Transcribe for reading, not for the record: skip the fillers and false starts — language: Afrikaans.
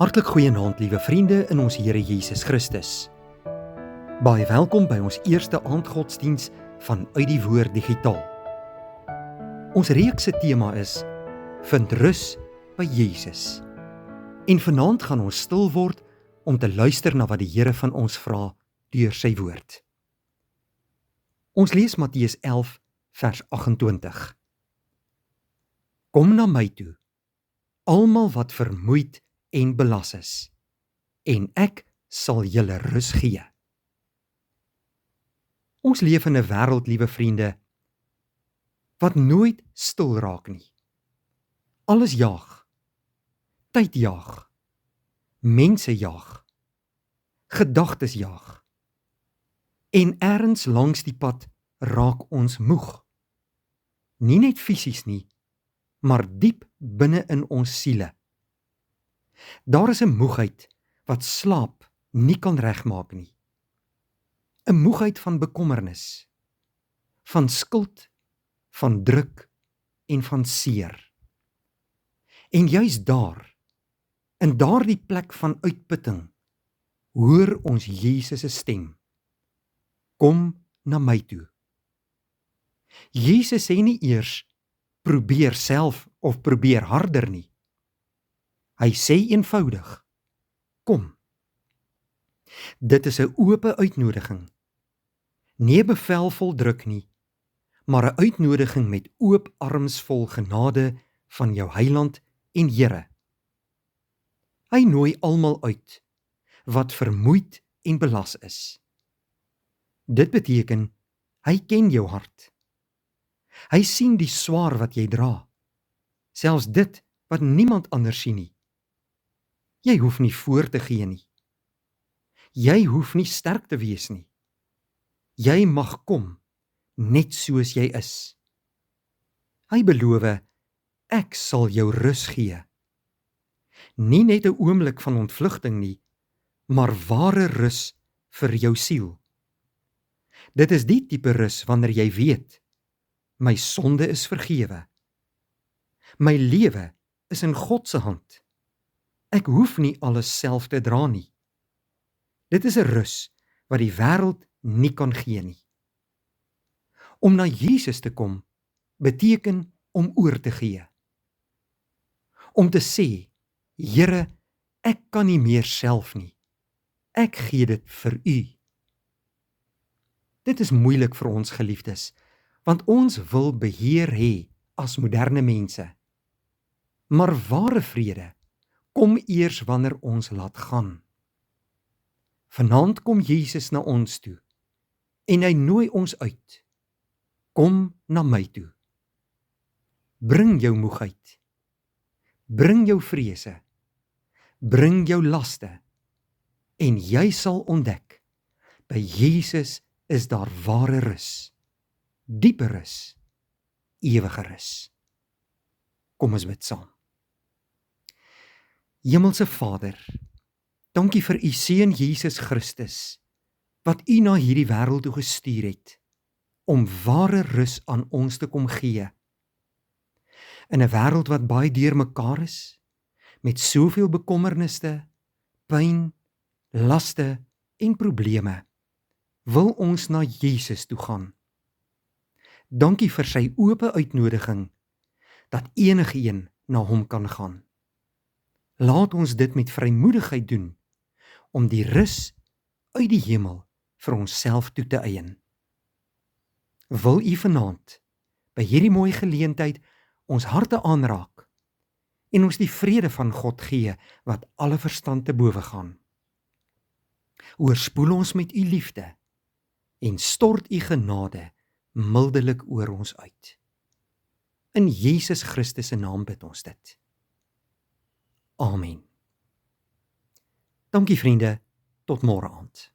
Hartlik goeienaand, liewe vriende in ons Here Jesus Christus. Baie welkom by ons eerste aandgodsdiens van Uit die Woord Digitaal. Ons reeks se tema is Vind rus by Jesus. En vanaand gaan ons stil word om te luister na wat die Here van ons vra deur sy woord. Ons lees Matteus 11 vers 28. Kom na my toe, almal wat vermoeid en belas is, en ek sal julle rus gee. Ons leef in 'n wêreld, liewe vriende, wat nooit stil raak nie. Alles jaag, tyd jaag, mense jaag, gedagtes jaag. En ergens langs die pad raak ons moeg. Nie net fisies nie, maar diep binne in ons siele. Daar is 'n moegheid wat slaap nie kan regmaak nie. 'n Moegheid van bekommernis, van skuld, van druk en van seer. En juis daar, in daardie plek van uitputting, hoor ons Jesus se stem. Kom na my toe. Jesus sê nie eers, probeer self of probeer harder nie. Hy sê eenvoudig, kom. Dit is 'n oop uitnodiging. Nie 'n bevel vol druk nie, maar 'n uitnodiging met oop arms vol genade van jou Heiland en Here. Hy nooi almal uit wat vermoeid en belas is. Dit beteken, hy ken jou hart. Hy sien die swaar wat jy dra, selfs dit wat niemand anders sien nie. Jy hoef nie voor te gee nie. Jy hoef nie sterk te wees nie. Jy mag kom, net soos jy is. Hy beloof, ek sal jou rus gee. Nie net 'n oomblik van ontvlugting nie, maar ware rus vir jou siel. Dit is die tipe rus wanneer jy weet, my sonde is vergewe. My lewe is in God se hand. Ek hoef nie alles self te dra nie. Dit is 'n rus wat die wêreld nie kan gee nie. Om na Jesus te kom, beteken om oor te gee. Om te sê, Here, ek kan nie meer self nie. Ek gee dit vir U. Dit is moeilik vir ons geliefdes, want ons wil beheer hê as moderne mense. Maar ware vrede kom eers wanneer ons laat gaan. Vanaand kom Jesus na ons toe en hy nooi ons uit. Kom na my toe. Bring jou moegheid. Bring jou vrese. Bring jou laste. En jy sal ontdek, by Jesus is daar ware rus, diepe rus, ewige rus. Kom ons bid saam. Hemelse Vader, dankie vir U seun Jesus Christus, wat U na hierdie wêreld toe gestuur het, om ware rus aan ons te kom gee. In 'n wêreld wat baie deurmekaar is, met soveel bekommernisse, pyn, laste en probleme, wil ons na Jesus toe gaan. Dankie vir sy oop uitnodiging, dat enigeen na hom kan gaan. Laat ons dit met vrymoedigheid doen, om die rus uit die hemel vir onsself toe te eien. Wil U vanaand, by hierdie mooi geleentheid, ons harte aanraak, en ons die vrede van God gee, wat alle verstand te bowe gaan. Oorspoel ons met U liefde, en stort U genade mildelik oor ons uit. In Jesus Christus se naam bid ons dit. Amen. Dankie vriende, tot môre aand.